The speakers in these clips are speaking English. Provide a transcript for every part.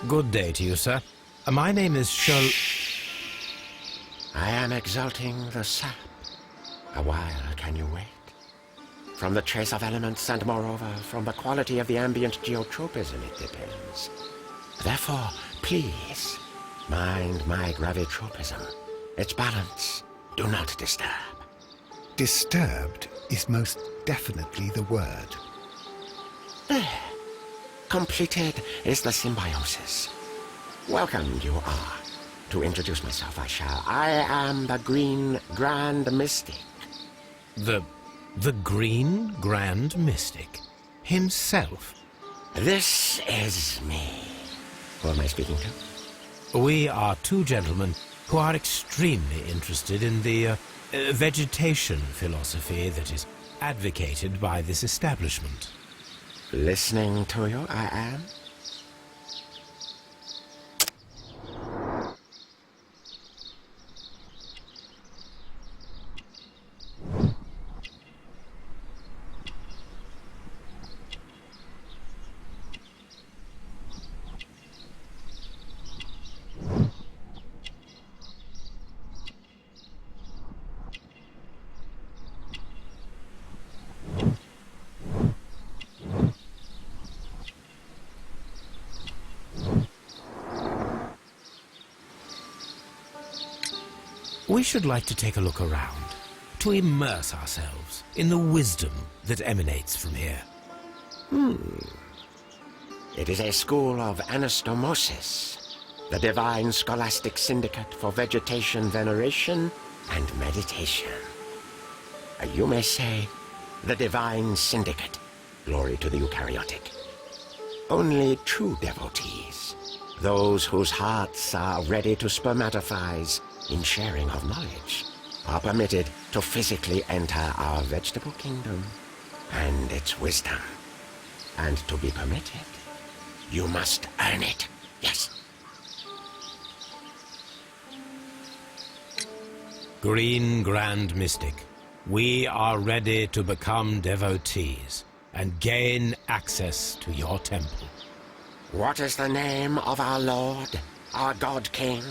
Good day to you, sir. My name is Sherlock. I am exalting the sap. A while can you wait? From the trace of elements and moreover from the quality of the ambient geotropism it depends. Therefore, please, mind my gravitropism. Its balance, do not disturb. Disturbed is most definitely the word. There. Completed is the symbiosis. Welcome you are. To introduce myself I shall. I am the Green Grand Mystic. The Green Grand Mystic? Himself? This is me. Who am I speaking to? We are two gentlemen who are extremely interested in the vegetation philosophy that is advocated by this establishment. Listening to you, I am. We should like to take a look around, to immerse ourselves in the wisdom that emanates from here. It is a school of anastomosis, the divine scholastic syndicate for vegetation veneration and meditation. You may say, the divine syndicate, glory to the eukaryotic. Only true devotees, those whose hearts are ready to spermatophize in sharing of knowledge, are permitted to physically enter our vegetable kingdom and its wisdom. And to be permitted, you must earn it. Yes. Green Grand Mystic, we are ready to become devotees and gain access to your temple. What is the name of our Lord, our God King?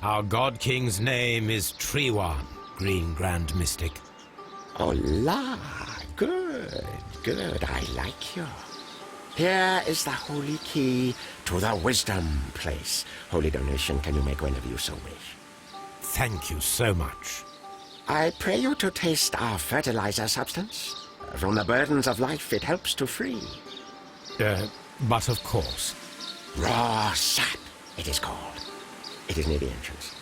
Our God King's name is Treewan, Green Grand Mystic. Oh la, good, good, I like you. Here is the holy key to the wisdom place. Holy donation can you make whenever you so wish. Thank you so much. I pray you to taste our fertilizer substance. From the burdens of life it helps to free. But of course. Raw sap, it is called. It is near the entrance.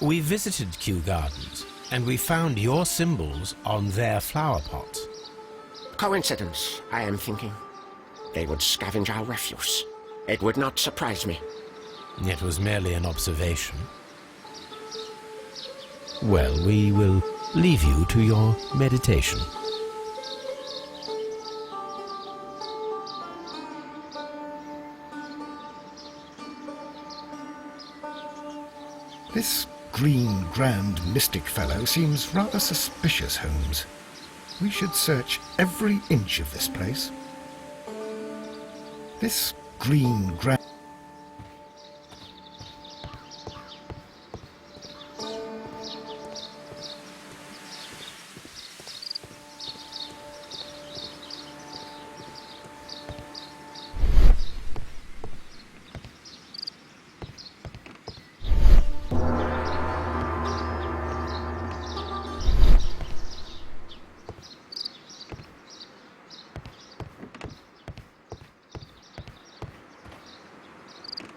We visited Kew Gardens, and we found your symbols on their flower pots. Coincidence, I am thinking. They would scavenge our refuse. It would not surprise me. It was merely an observation. Well, we will leave you to your meditation. This Green Grand Mystic fellow seems rather suspicious, Holmes. We should search every inch of this place. This Green Grand...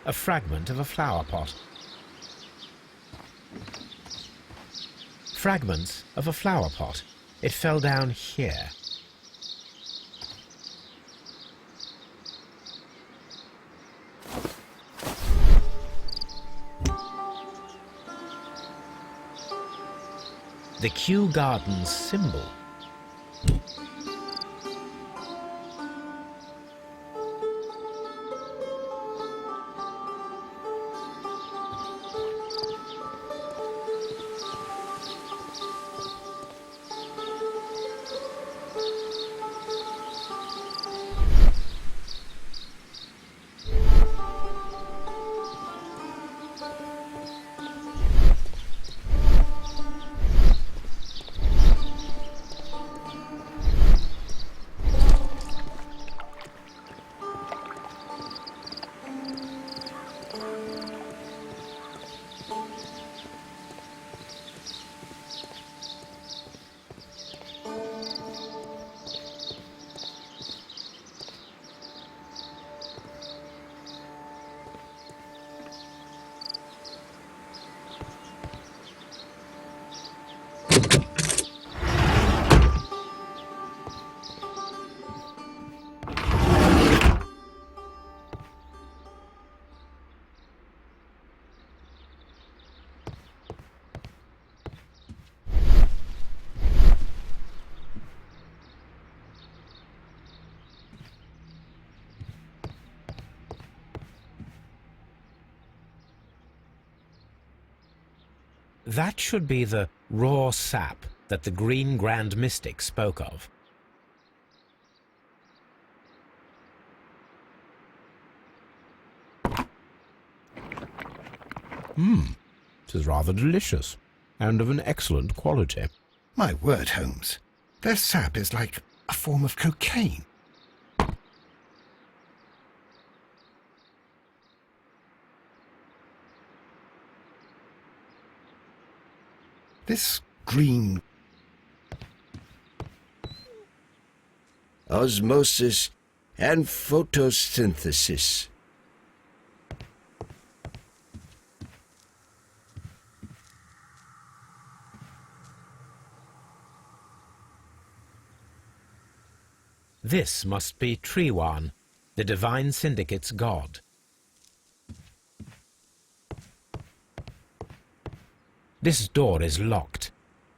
A fragment of a flower pot. Fragments of a flower pot. It fell down here. The Kew Gardens symbol. That should be the raw sap that the Green Grand Mystic spoke of. It is rather delicious, and of an excellent quality. My word, Holmes. Their sap is like a form of cocaine. This green... Osmosis and photosynthesis. This must be Triwan, the Divine Syndicate's god. This door is locked,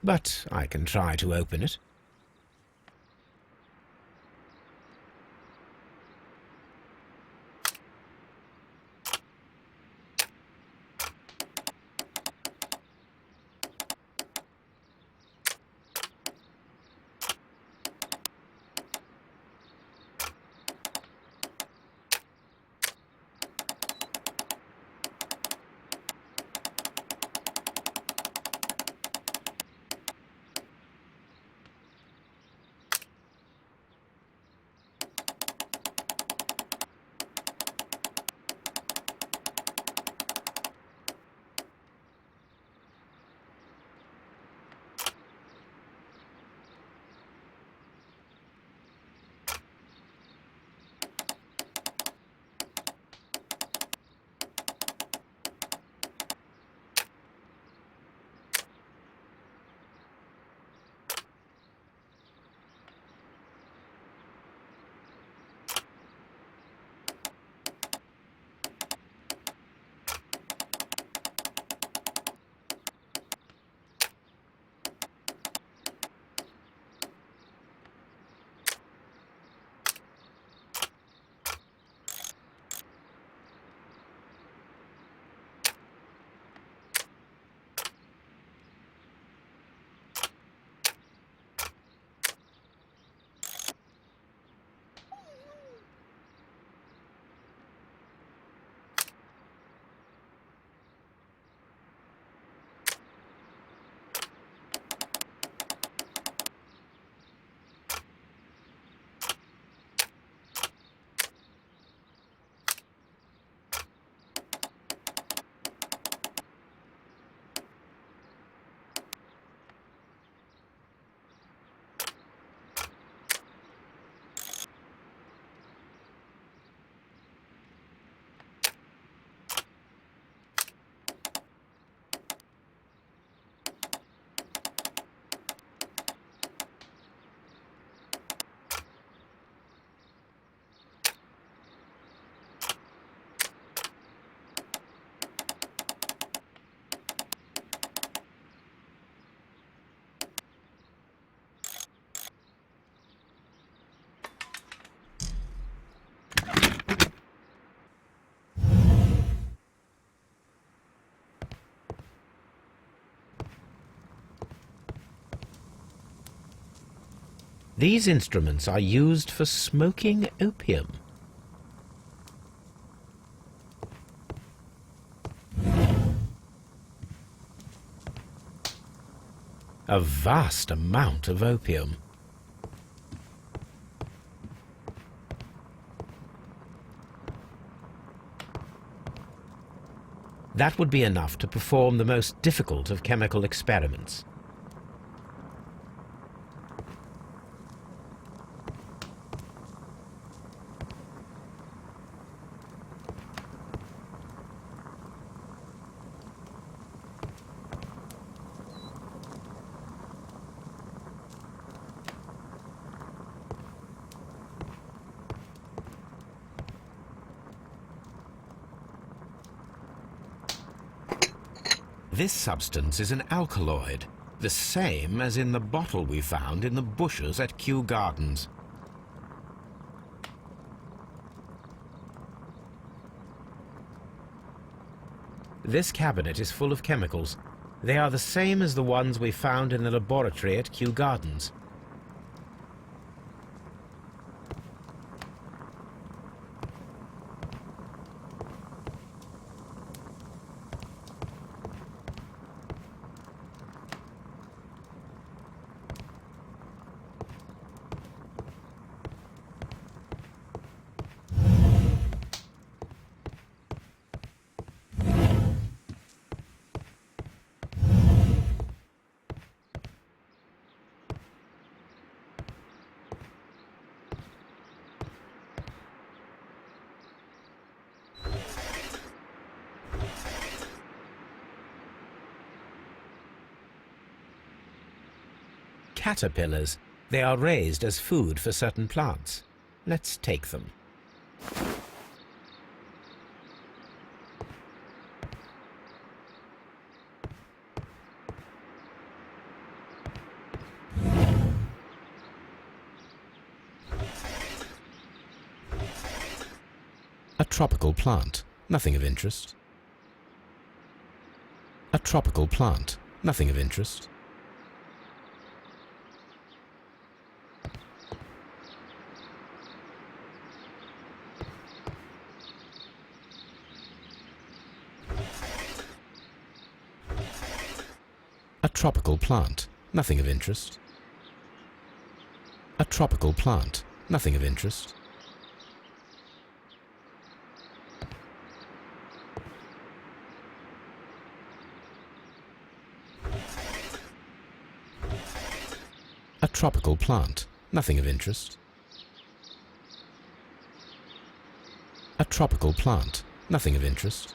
but I can try to open it. These instruments are used for smoking opium. A vast amount of opium. That would be enough to perform the most difficult of chemical experiments. This substance is an alkaloid, the same as in the bottle we found in the bushes at Kew Gardens. This cabinet is full of chemicals, They are the same as the ones we found in the laboratory at Kew Gardens. Caterpillars. They are raised as food for certain plants. Let's take them. A tropical plant. Nothing of interest. A tropical plant. Nothing of interest. A tropical plant. Nothing of interest. A tropical plant. Nothing of interest. A tropical plant. Nothing of interest. A tropical plant. Nothing of interest.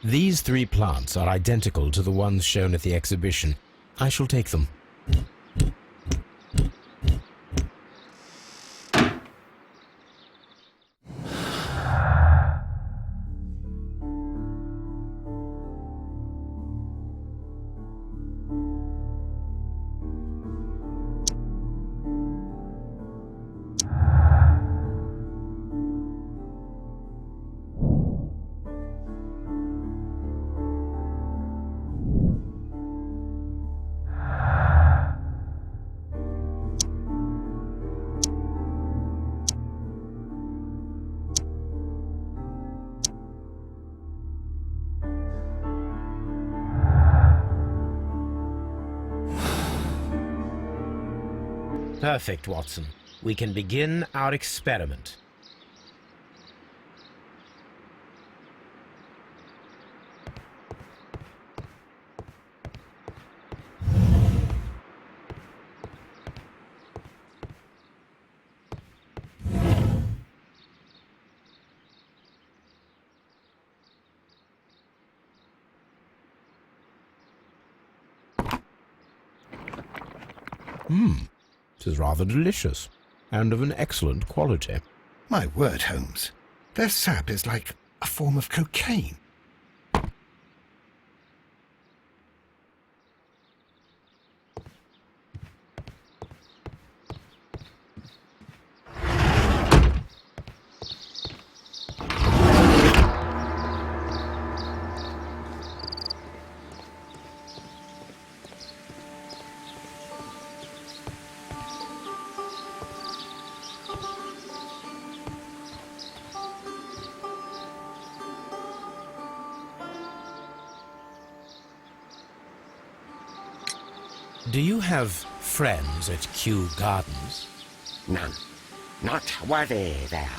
These three plants are identical to the ones shown at the exhibition. I shall take them. Perfect, Watson. We can begin our experiment. It is rather delicious, and of an excellent quality. My word, Holmes. Their sap is like a form of cocaine. Do you have friends at Kew Gardens? None. Not worthy there.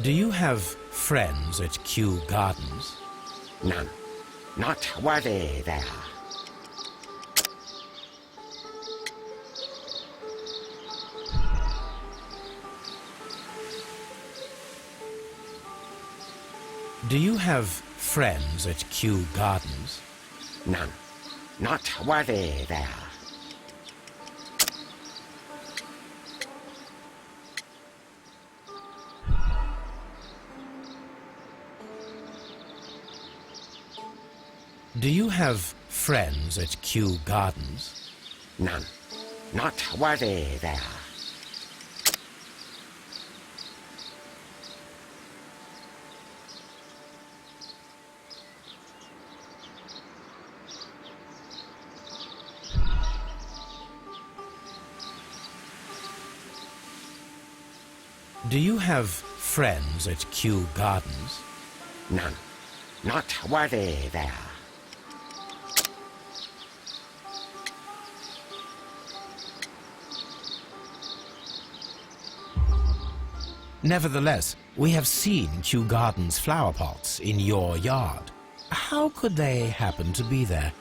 Do you have friends at Kew Gardens? None. Not worthy there. Do you have friends at Kew Gardens? None. Not worthy there. Do you have friends at Kew Gardens? None. Not worthy there. Do you have friends at Kew Gardens? None. Not worthy there. Nevertheless, we have seen Kew Gardens flower pots in your yard. How could they happen to be there?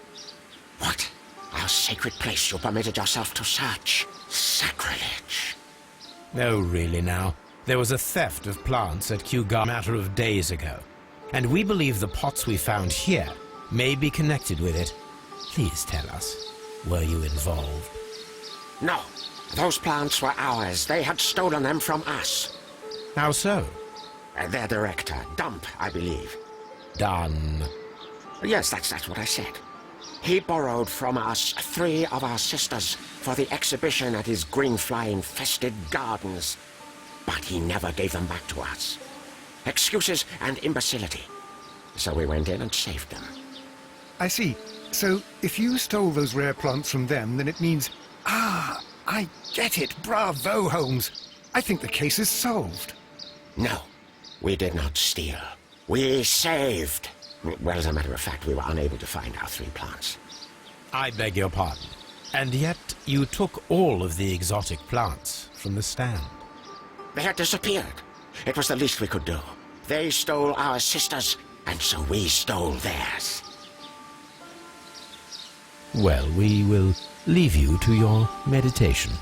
What? Our sacred place you permitted yourself to search? Sacrilege. Oh, really now? There was a theft of plants at Kew Gardens a matter of days ago, and we believe the pots we found here may be connected with it. Please tell us, were you involved? No. Those plants were ours. They had stolen them from us. How so? Their director, Dump, I believe. Done. Yes, that's what I said. He borrowed from us 3 of our sisters for the exhibition at his green-fly-infested gardens. But he never gave them back to us. Excuses and imbecility. So we went in and saved them. I see. So, if you stole those rare plants from them, then it means... Ah, I get it. Bravo, Holmes. I think the case is solved. No, we did not steal. We saved. Well, as a matter of fact, we were unable to find our 3 plants. I beg your pardon. And yet you took all of the exotic plants from the stand. They had disappeared. It was the least we could do. They stole our sisters, and so we stole theirs. Well, we will leave you to your meditation.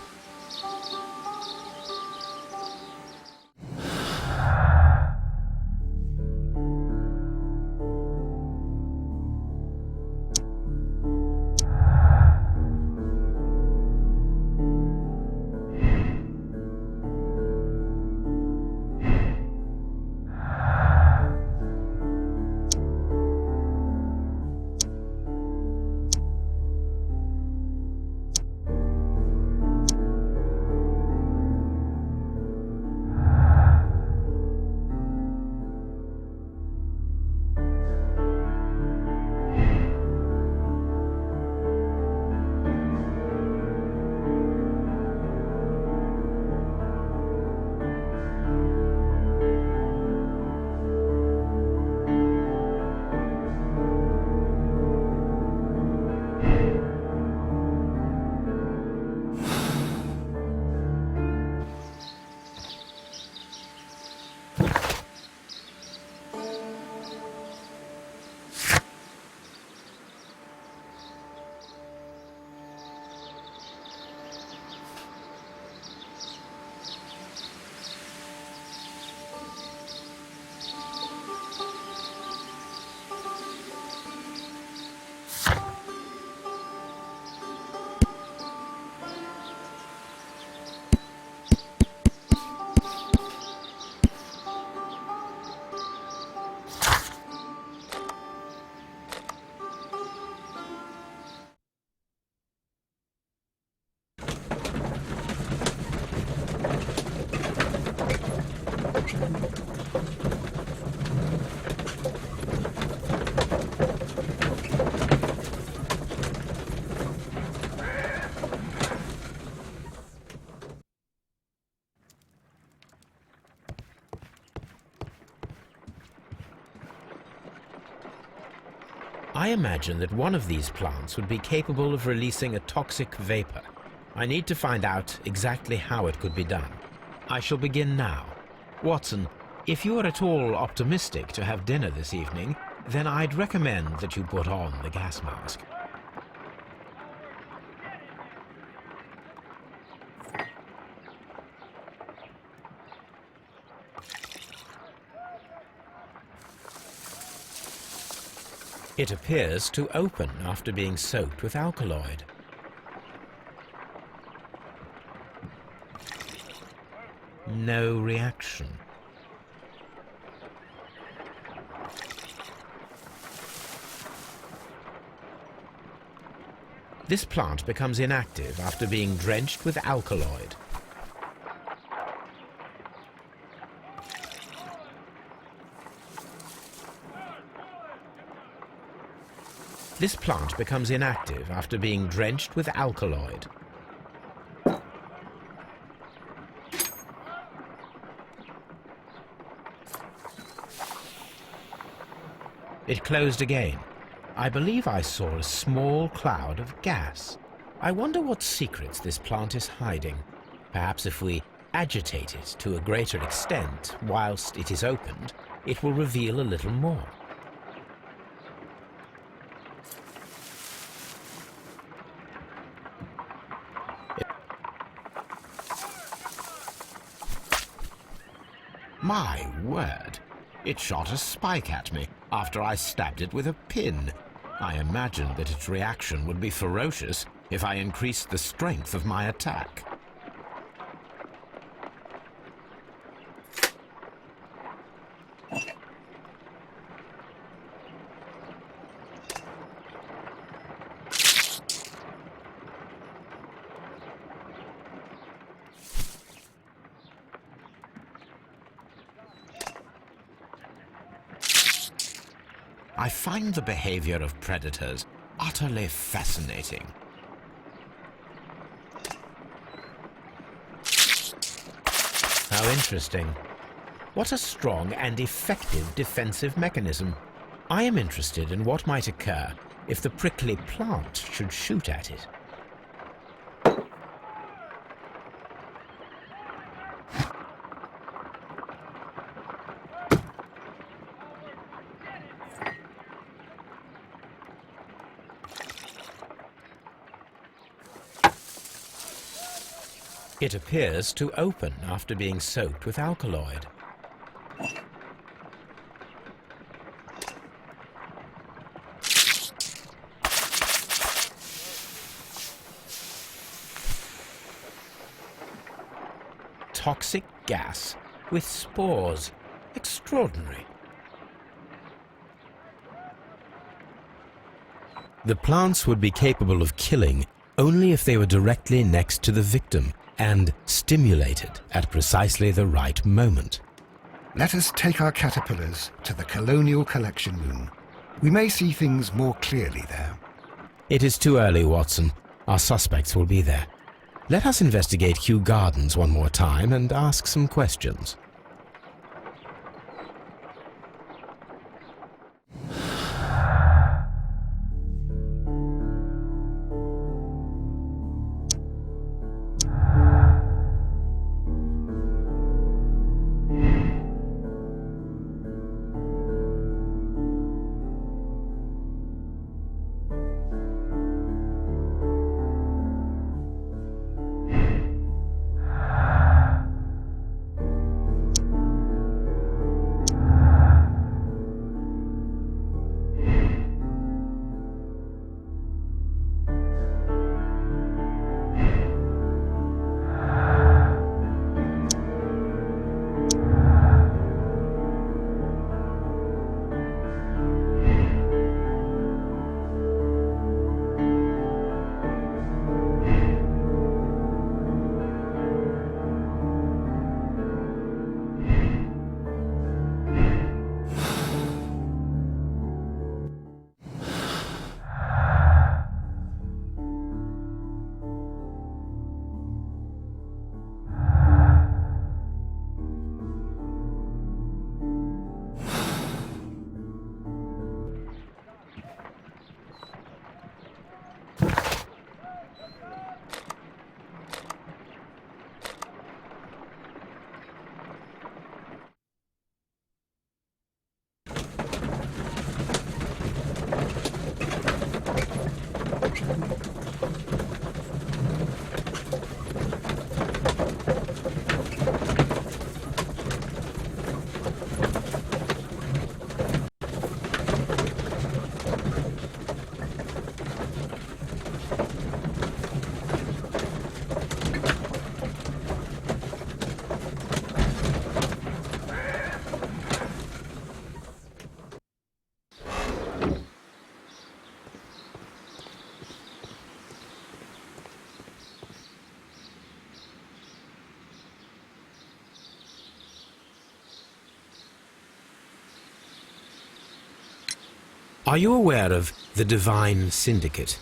I imagine that one of these plants would be capable of releasing a toxic vapor. I need to find out exactly how it could be done. I shall begin now. Watson, if you are at all optimistic to have dinner this evening, then I'd recommend that you put on the gas mask. It appears to open after being soaked with alkaloid. No reaction. This plant becomes inactive after being drenched with alkaloid. This plant becomes inactive after being drenched with alkaloid. It closed again. I believe I saw a small cloud of gas. I wonder what secrets this plant is hiding. Perhaps if we agitate it to a greater extent whilst it is opened, it will reveal a little more. My word! It shot a spike at me after I stabbed it with a pin. I imagined that its reaction would be ferocious if I increased the strength of my attack. I find the behavior of predators utterly fascinating. How interesting. What a strong and effective defensive mechanism. I am interested in what might occur if the prickly plant should shoot at it. It appears to open after being soaked with alkaloid. Toxic gas with spores. Extraordinary. The plants would be capable of killing only if they were directly next to the victim and stimulated at precisely the right moment. Let us take our caterpillars to the Colonial Collection Room. We may see things more clearly there. It is too early, Watson. Our suspects will be there. Let us investigate Kew Gardens one more time and ask some questions. Are you aware of the Divine Syndicate?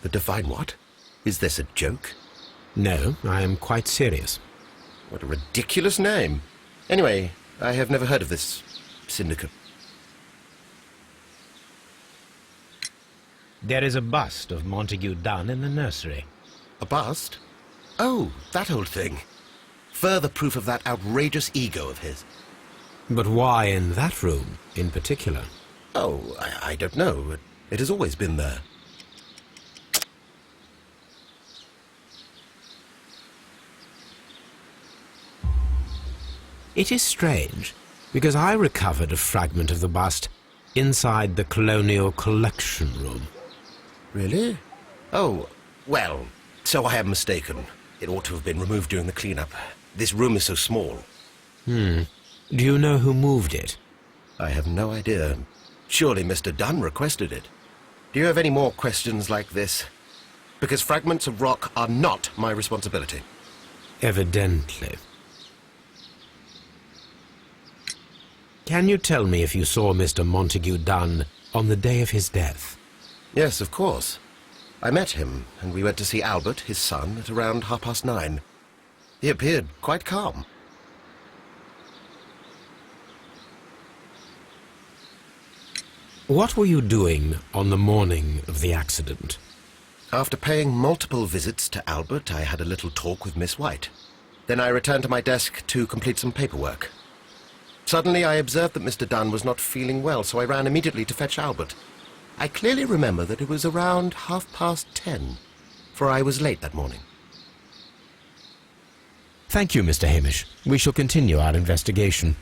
The Divine what? Is this a joke? No, I am quite serious. What a ridiculous name. Anyway, I have never heard of this syndicate. There is a bust of Montague Dunn in the nursery. A bust? Oh, that old thing. Further proof of that outrageous ego of his. But why in that room, in particular? Oh, I don't know. It has always been there. It is strange, because I recovered a fragment of the bust inside the Colonial Collection Room. Really? Oh, well, so I am mistaken. It ought to have been removed during the cleanup. This room is so small. Do you know who moved it? I have no idea. Surely Mr. Dunn requested it. Do you have any more questions like this? Because fragments of rock are not my responsibility. Evidently. Can you tell me if you saw Mr. Montague Dunn on the day of his death? Yes, of course. I met him, and we went to see Albert, his son, at around 9:30. He appeared quite calm. What were you doing on the morning of the accident? After paying multiple visits to Albert, I had a little talk with Miss White. Then I returned to my desk to complete some paperwork. Suddenly I observed that Mr. Dunn was not feeling well, so I ran immediately to fetch Albert. I clearly remember that it was around 10:30, for I was late that morning. Thank you, Mr. Hamish. We shall continue our investigation.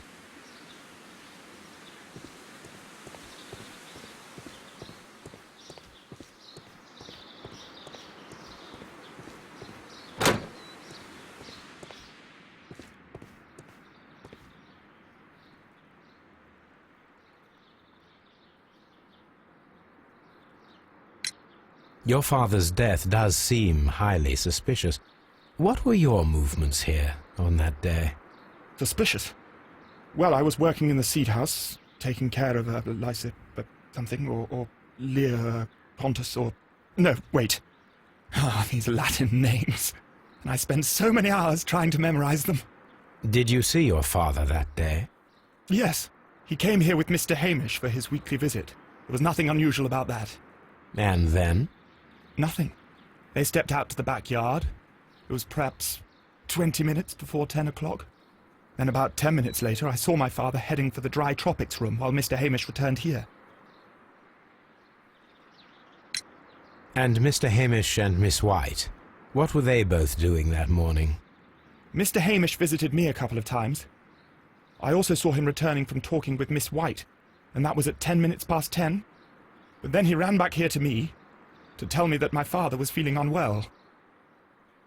Your father's death does seem highly suspicious. What were your movements here on that day? Suspicious? Well, I was working in the seed house, taking care of Lysa, something, or Lear Pontus, or... No, wait. Ah, these Latin names. And I spent so many hours trying to memorize them. Did you see your father that day? Yes. He came here with Mr. Hamish for his weekly visit. There was nothing unusual about that. And then? Nothing. They stepped out to the backyard. It was perhaps 20 minutes before 10 o'clock. Then about 10 minutes later, I saw my father heading for the dry tropics room while Mr. Hamish returned here. And Mr. Hamish and Miss White, what were they both doing that morning? Mr. Hamish visited me a couple of times. I also saw him returning from talking with Miss White, and that was at 10 minutes past 10. But then he ran back here to me to tell me that my father was feeling unwell.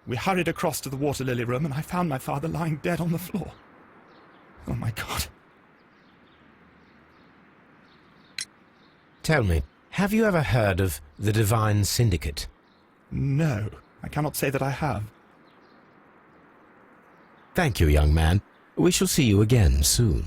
We hurried across to the water lily room, and I found my father lying dead on the floor. Oh, my God. Tell me, have you ever heard of the Divine Syndicate? No, I cannot say that I have. Thank you, young man. We shall see you again soon.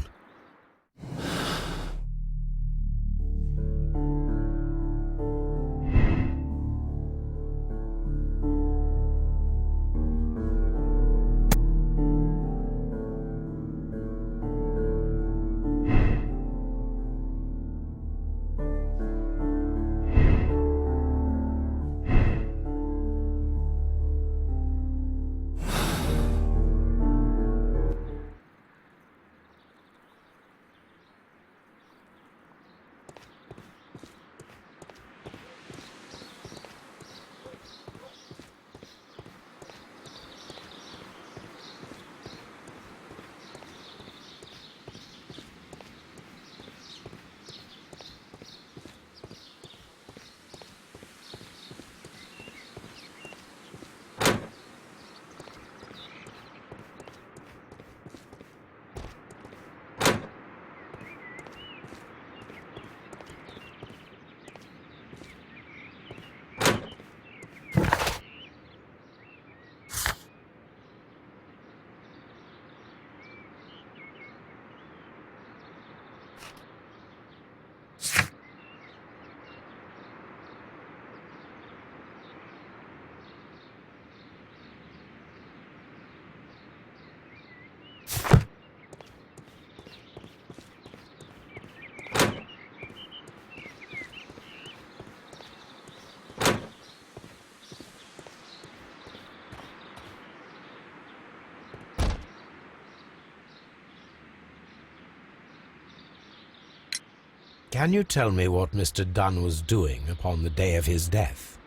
Can you tell me what Mr. Dunn was doing upon the day of his death?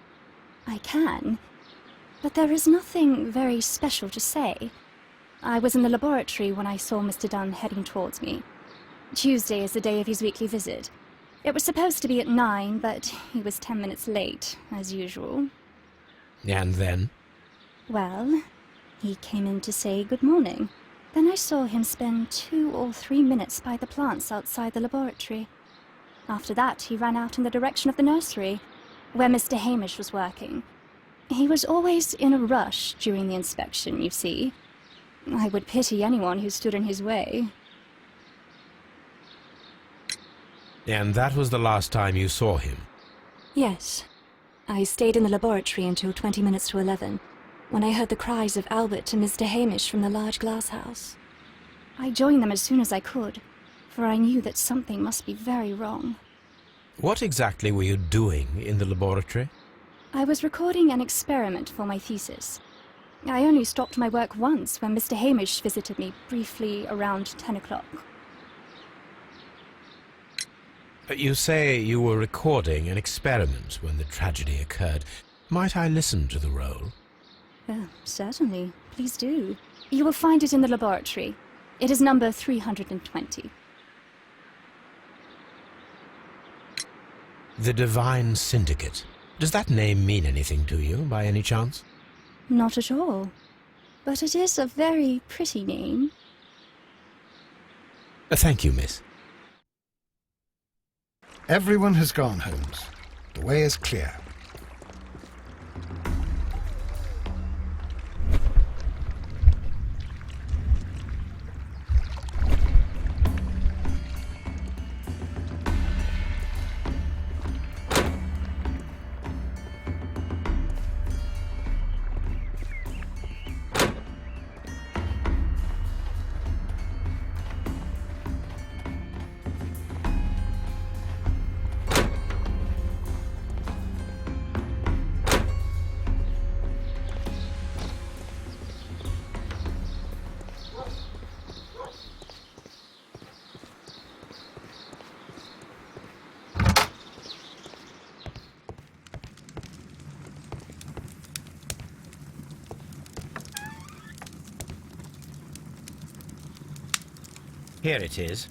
I can, but there is nothing very special to say. I was in the laboratory when I saw Mr. Dunn heading towards me. Tuesday is the day of his weekly visit. It was supposed to be at 9, but he was 10 minutes late, as usual. And then? Well, he came in to say good morning. Then I saw him spend 2 or 3 minutes by the plants outside the laboratory. After that, he ran out in the direction of the nursery, where Mr. Hamish was working. He was always in a rush during the inspection, you see. I would pity anyone who stood in his way. And that was the last time you saw him? Yes. I stayed in the laboratory until 20 minutes to 11, when I heard the cries of Albert and Mr. Hamish from the large glass house. I joined them as soon as I could, for I knew that something must be very wrong. What exactly were you doing in the laboratory? I was recording an experiment for my thesis. I only stopped my work once when Mr. Hamish visited me briefly around 10 o'clock. You say you were recording an experiment when the tragedy occurred. Might I listen to the roll? Certainly. Please do. You will find it in the laboratory. It is number 320. The Divine Syndicate. Does that name mean anything to you, by any chance? Not at all. But it is a very pretty name. Thank you, miss. Everyone has gone, Holmes. The way is clear. Here it is.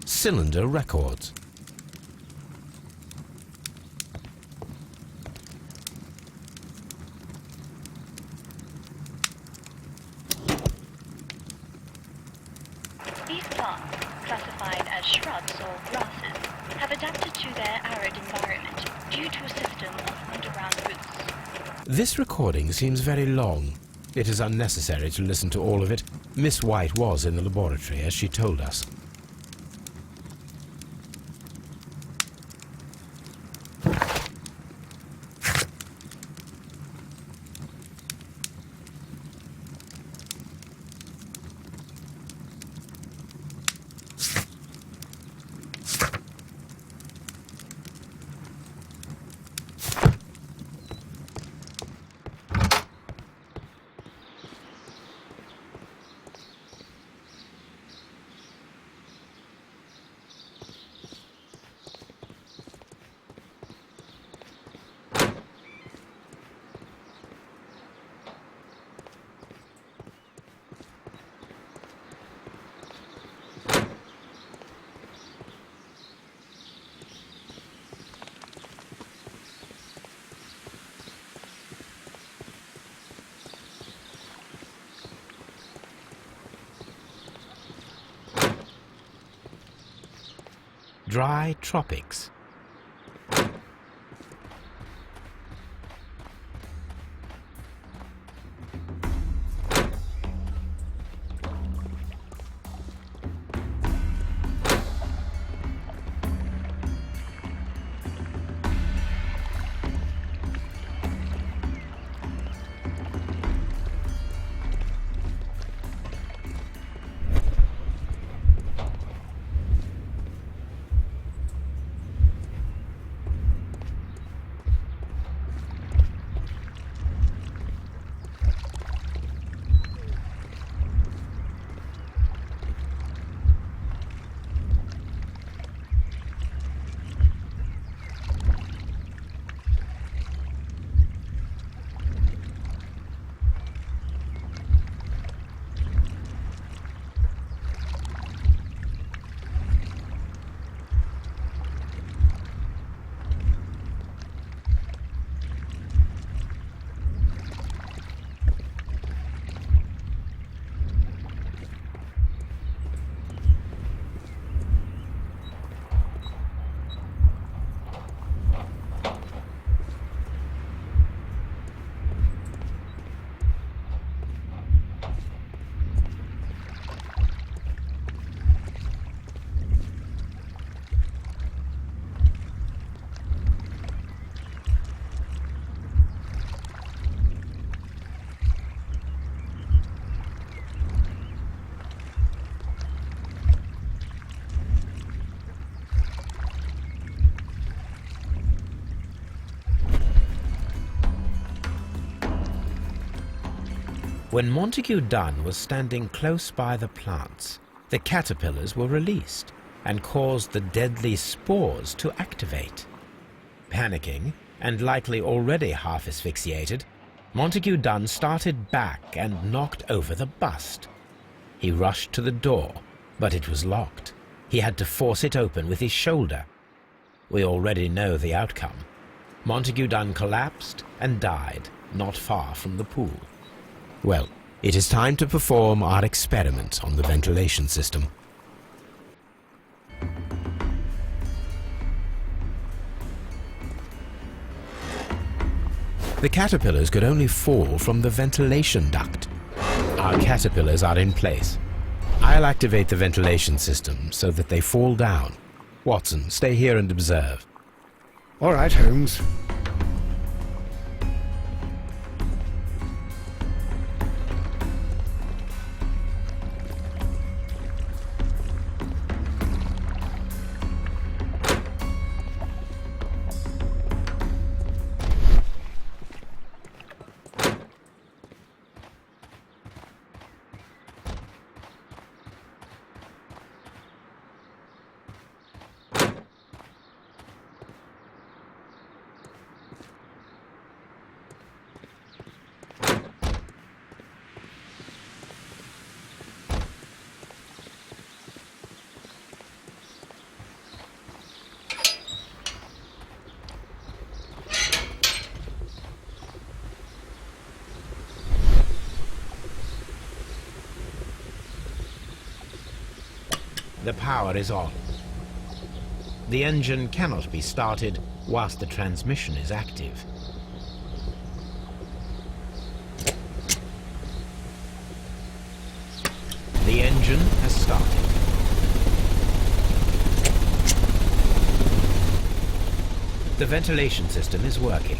Cylinder Records. These plants, classified as shrubs or grasses, have adapted to their arid environment due to a system of underground roots. This recording seems very long. It is unnecessary to listen to all of it. Miss White was in the laboratory, as she told us. Dry Tropics. When Montague Dunn was standing close by the plants, the caterpillars were released and caused the deadly spores to activate. Panicking, and likely already half asphyxiated, Montague Dunn started back and knocked over the bust. He rushed to the door, but it was locked. He had to force it open with his shoulder. We already know the outcome. Montague Dunn collapsed and died not far from the pool. Well, it is time to perform our experiment on the ventilation system. The caterpillars could only fall from the ventilation duct. Our caterpillars are in place. I'll activate the ventilation system so that they fall down. Watson, stay here and observe. All right, Holmes. The power is on. The engine cannot be started whilst the transmission is active. The engine has started. The ventilation system is working.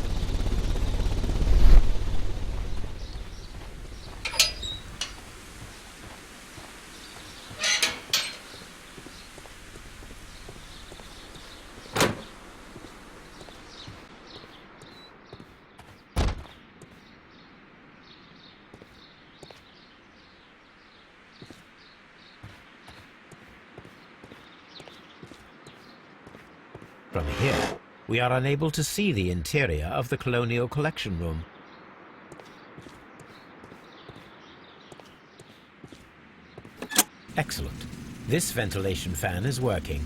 From here, we are unable to see the interior of the Colonial Collection Room. Excellent. This ventilation fan is working.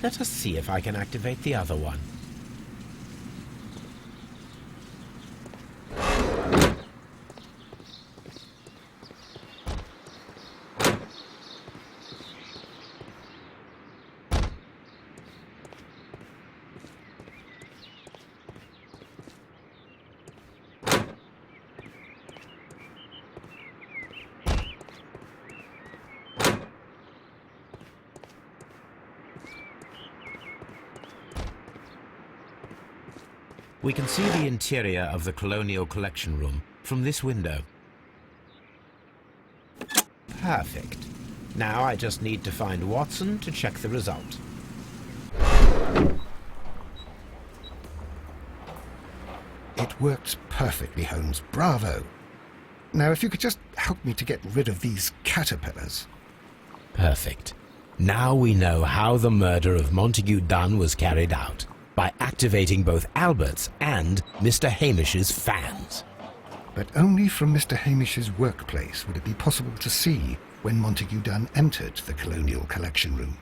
Let us see if I can activate the other one. We can see the interior of the Colonial Collection Room from this window. Perfect. Now I just need to find Watson to check the result. It works perfectly, Holmes. Bravo. Now, if you could just help me to get rid of these caterpillars. Perfect. Now we know how the murder of Montague Dunn was carried out, by activating both Albert's and Mr. Hamish's fans. But only from Mr. Hamish's workplace would it be possible to see when Montague Dunn entered the Colonial Collection Room.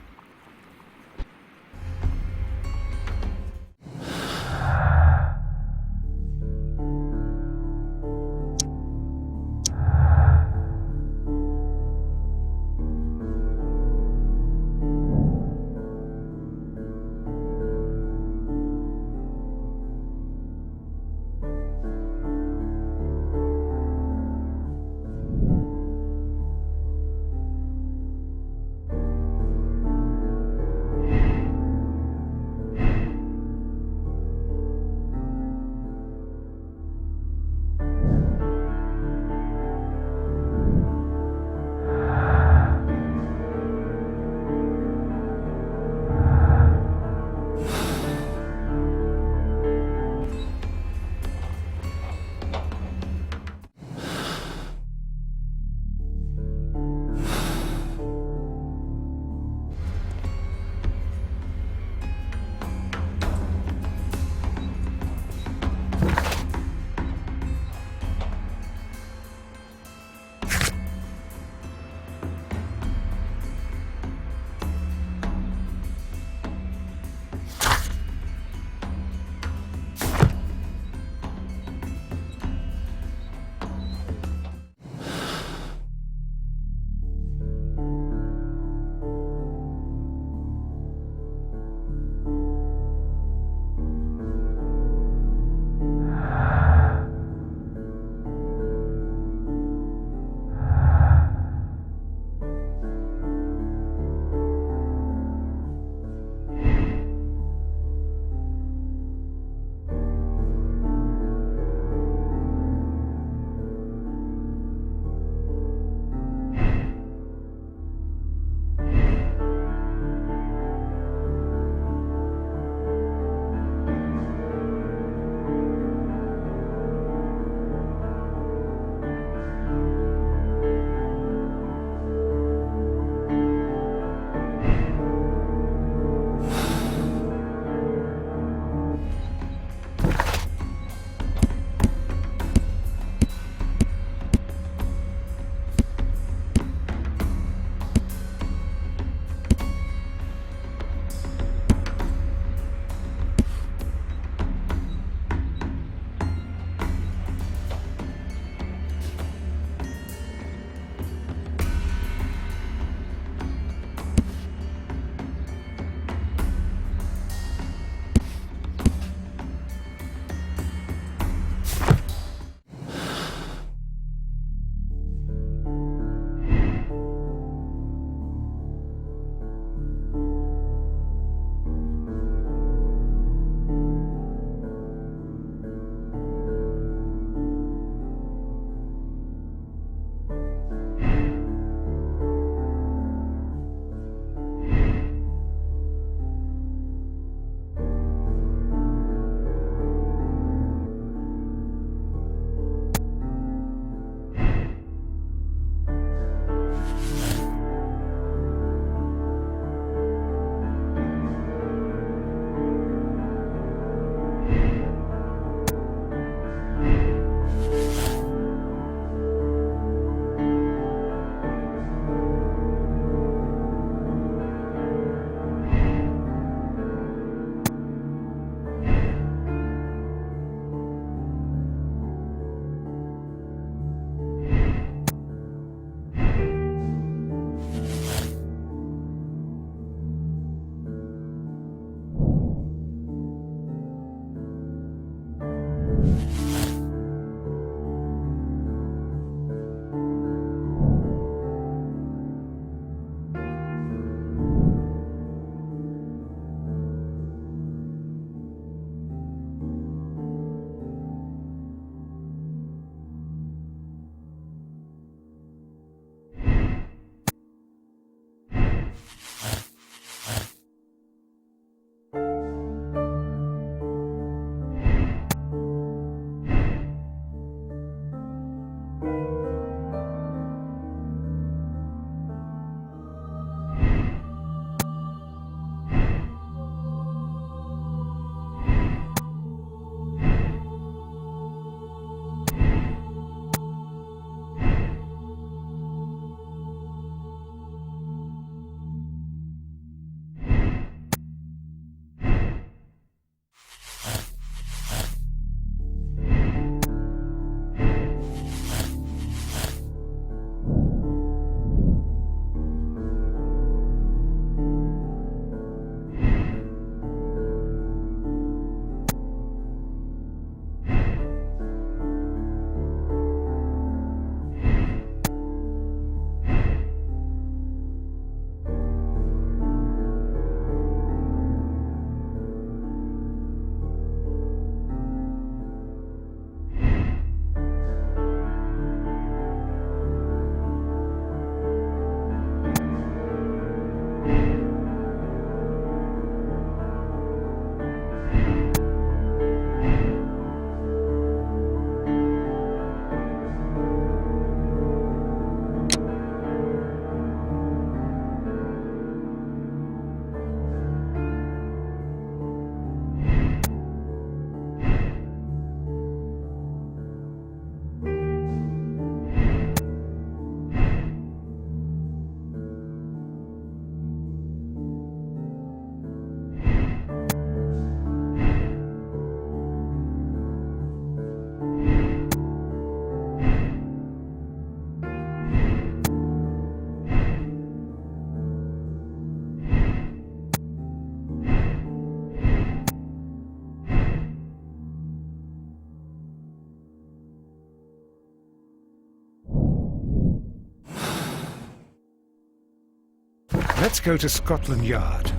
Let's go to Scotland Yard.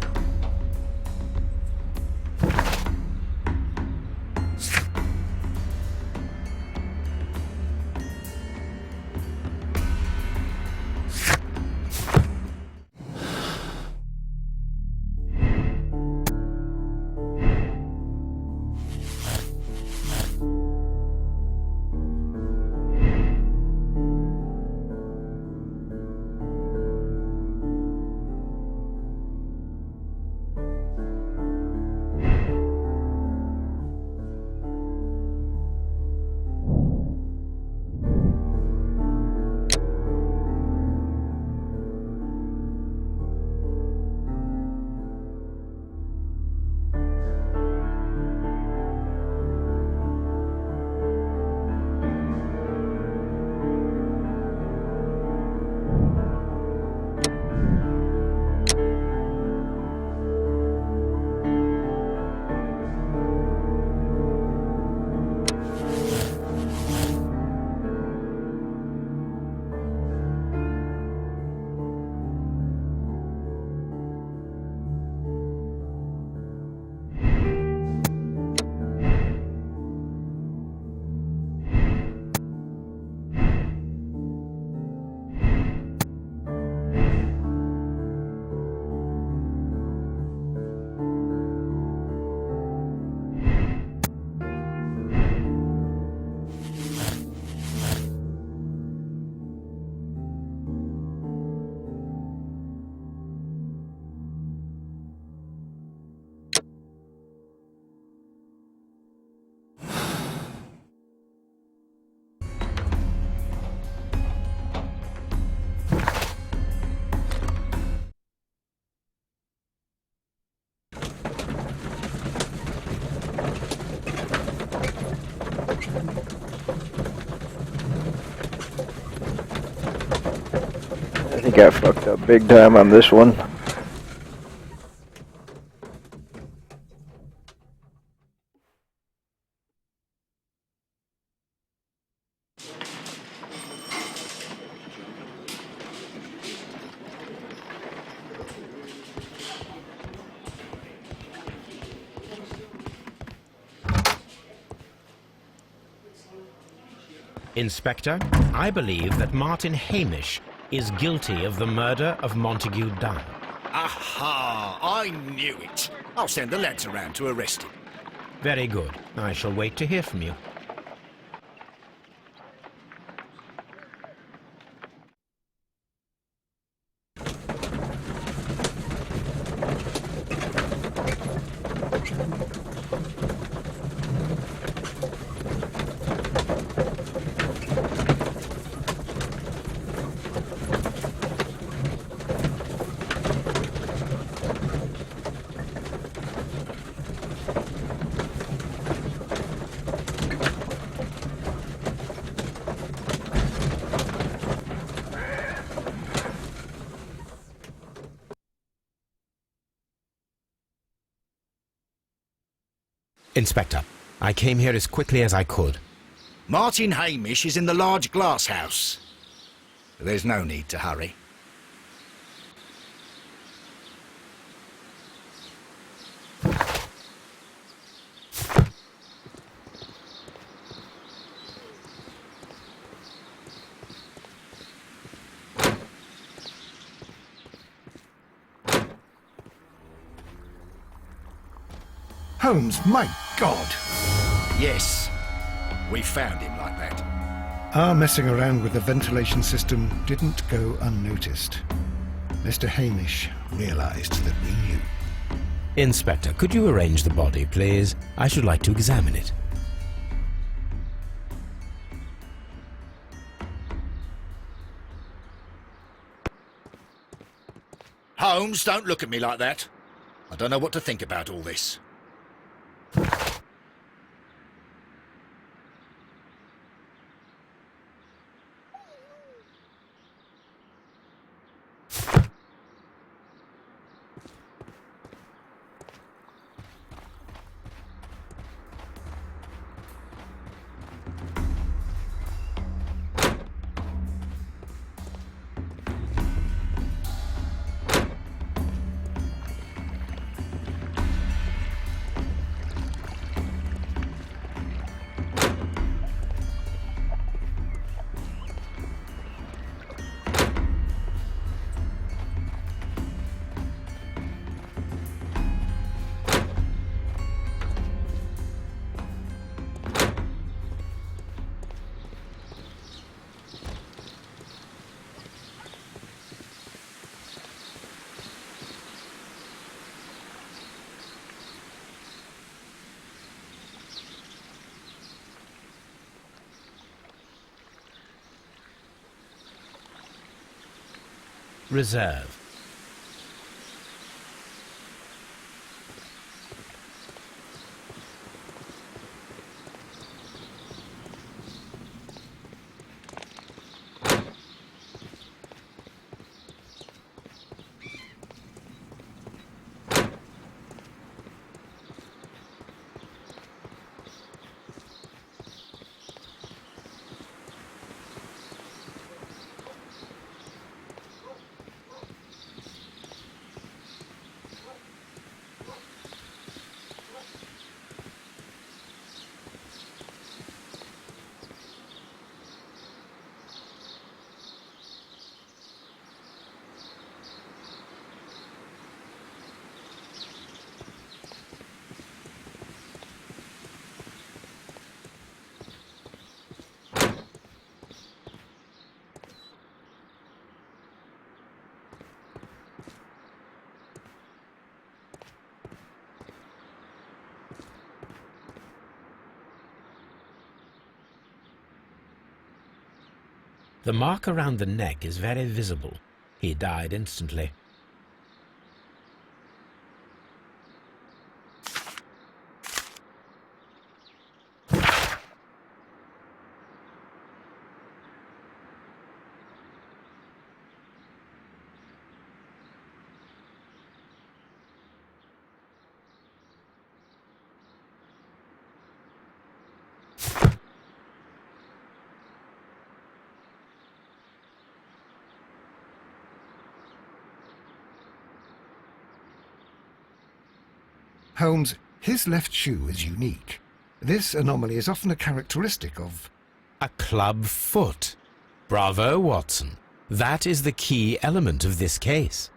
I think I fucked up big time on this one. Inspector, I believe that Martin Hamish is guilty of the murder of Montague Dunn. Aha! I knew it. I'll send the lads around to arrest him. Very good. I shall wait to hear from you. Inspector, I came here as quickly as I could. Martin Hamish is in the large glass house. There's no need to hurry. Holmes, my God! Yes, we found him like that. Our messing around with the ventilation system didn't go unnoticed. Mr. Hamish realized that we knew. Inspector, could you arrange the body, please? I should like to examine it. Holmes, don't look at me like that. I don't know what to think about all this. Reserve. The mark around the neck is very visible. He died instantly. Holmes, his left shoe is unique. This anomaly is often a characteristic of... A club foot. Bravo, Watson. That is the key element of this case.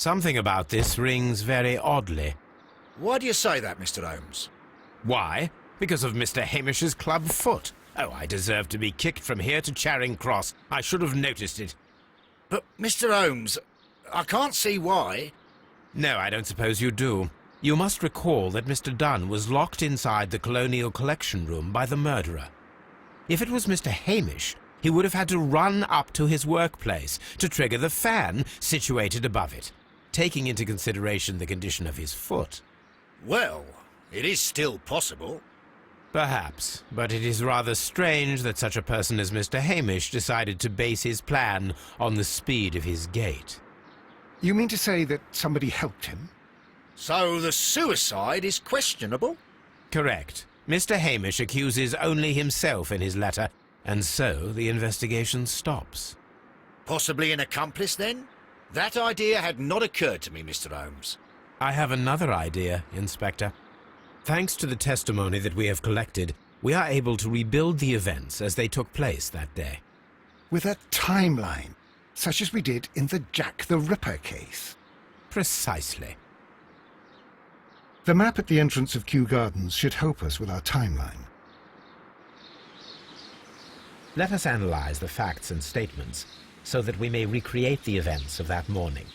Something about this rings very oddly. Why do you say that, Mr. Holmes? Why? Because of Mr. Hamish's club foot. Oh, I deserve to be kicked from here to Charing Cross. I should have noticed it. But, Mr. Holmes, I can't see why. No, I don't suppose you do. You must recall that Mr. Dunn was locked inside the Colonial Collection Room by the murderer. If it was Mr. Hamish, he would have had to run up to his workplace to trigger the fan situated above it, taking into consideration the condition of his foot. Well, it is still possible. Perhaps, but it is rather strange that such a person as Mr. Hamish decided to base his plan on the speed of his gait. You mean to say that somebody helped him? So the suicide is questionable? Correct. Mr. Hamish accuses only himself in his letter, and so the investigation stops. Possibly an accomplice, then? That idea had not occurred to me, Mr. Holmes. I have another idea, Inspector. Thanks to the testimony that we have collected, we are able to rebuild the events as they took place that day. With a timeline, such as we did in the Jack the Ripper case. Precisely. The map at the entrance of Kew Gardens should help us with our timeline. Let us analyze the facts and statements so that we may recreate the events of that morning.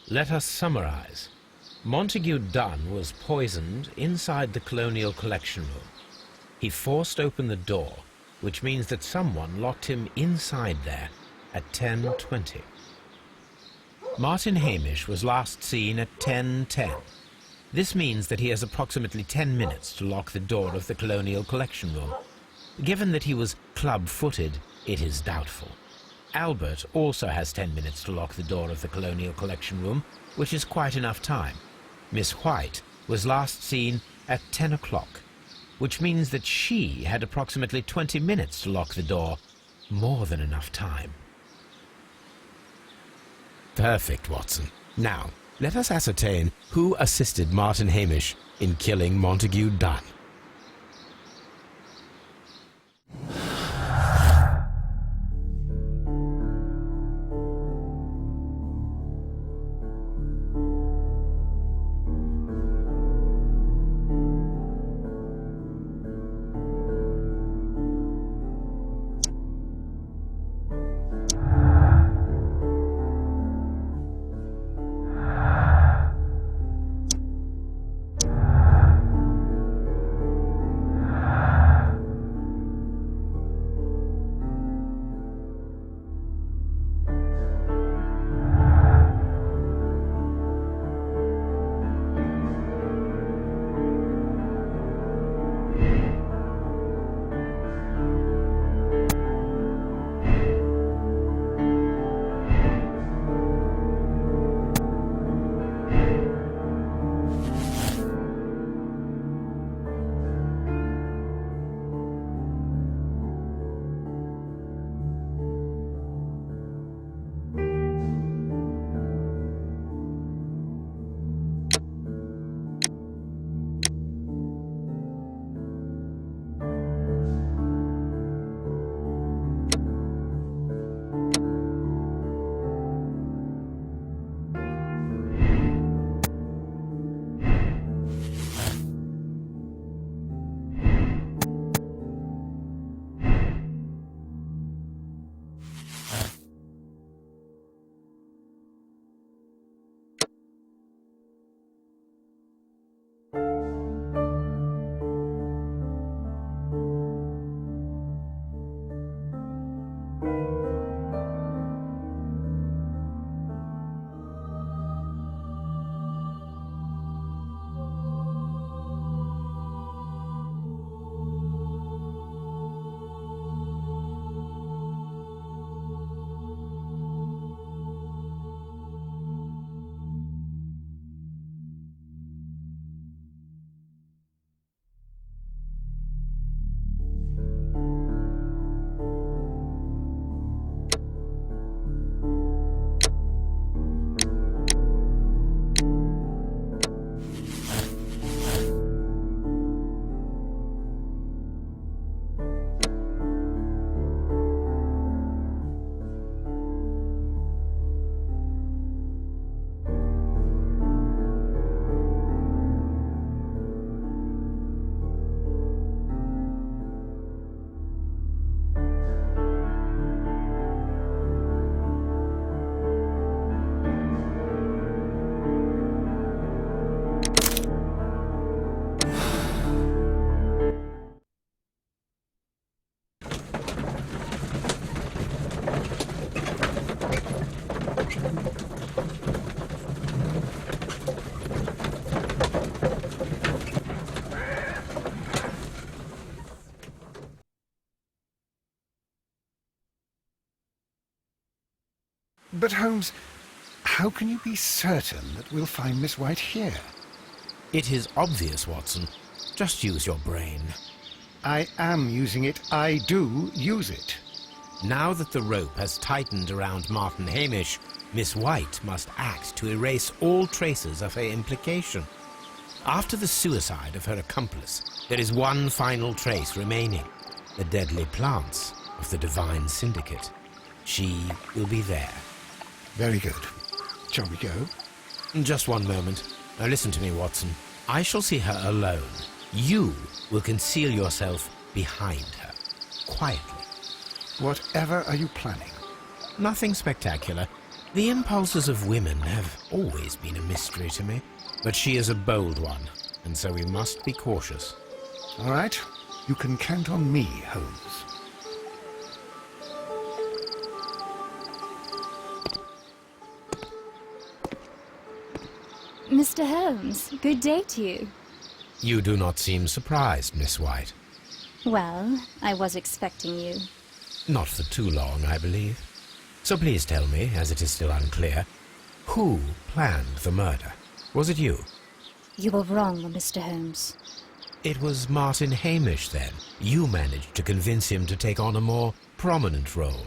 Let us summarize. Montague Dunn was poisoned inside the Colonial Collection Room. He forced open the door, which means that someone locked him inside there at 10:20. Martin Hamish was last seen at 10:10. This means that he has approximately 10 minutes to lock the door of the Colonial Collection Room. Given that he was club-footed, it is doubtful. Albert also has 10 minutes to lock the door of the Colonial Collection Room, which is quite enough time. Miss White was last seen at 10 o'clock, which means that she had approximately 20 minutes to lock the door. More than enough time. Perfect, Watson. Now, let us ascertain who assisted Martin Hamish in killing Montague Dunn. But Holmes, how can you be certain that we'll find Miss White here? It is obvious, Watson. Just use your brain. I am using it. I do use it. Now that the rope has tightened around Martin Hamish, Miss White must act to erase all traces of her implication. After the suicide of her accomplice, there is one final trace remaining: the deadly plants of the Divine Syndicate. She will be there. Very good. Shall we go? Just one moment. Now listen to me, Watson. I shall see her alone. You will conceal yourself behind her, quietly. Whatever are you planning? Nothing spectacular. The impulses of women have always been a mystery to me, but she is a bold one, and so we must be cautious. All right. You can count on me, Holmes. Mr. Holmes, good day to you. You do not seem surprised, Miss White. Well, I was expecting you. Not for too long, I believe. So please tell me, as it is still unclear, who planned the murder? Was it you? You were wrong, Mr. Holmes. It was Martin Hamish, then. You managed to convince him to take on a more prominent role.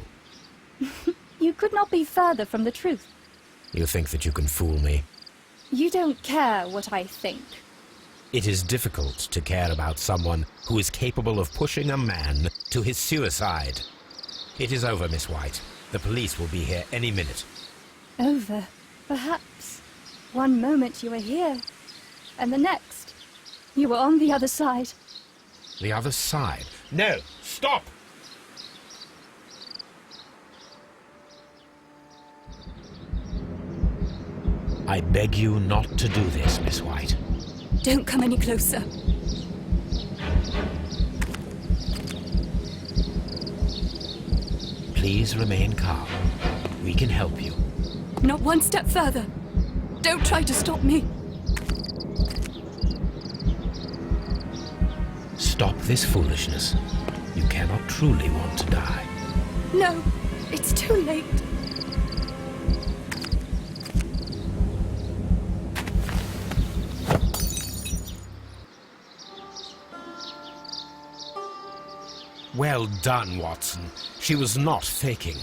You could not be further from the truth. You think that you can fool me? You don't care what I think. It is difficult to care about someone who is capable of pushing a man to his suicide. It is over, Miss White. The police will be here any minute. Over, perhaps. One moment you were here, and the next, you were on the other side. The other side? No! Stop! I beg you not to do this, Miss White. Don't come any closer. Please remain calm. We can help you. Not one step further. Don't try to stop me. Stop this foolishness. You cannot truly want to die. No, it's too late. Well done, Watson. She was not faking.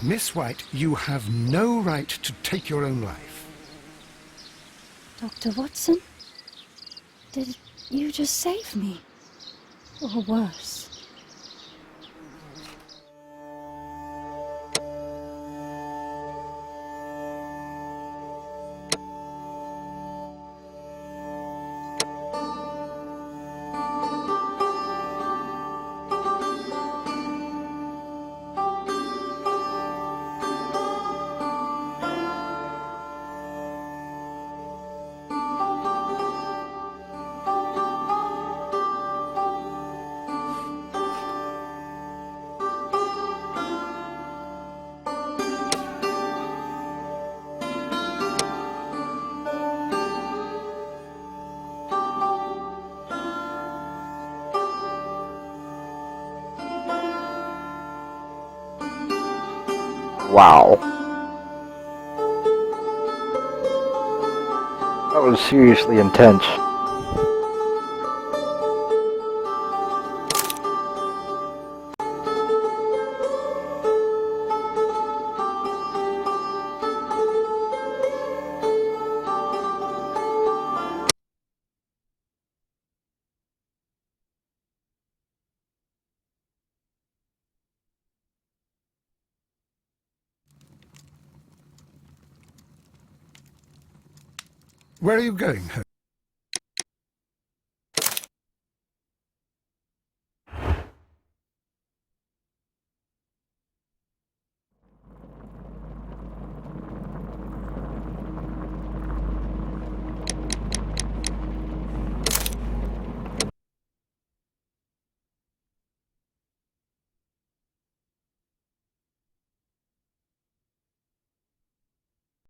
Miss White, you have no right to take your own life. Dr. Watson? Did you just save me? Or worse? Wow. That was seriously intense. Where are you going, Holmes?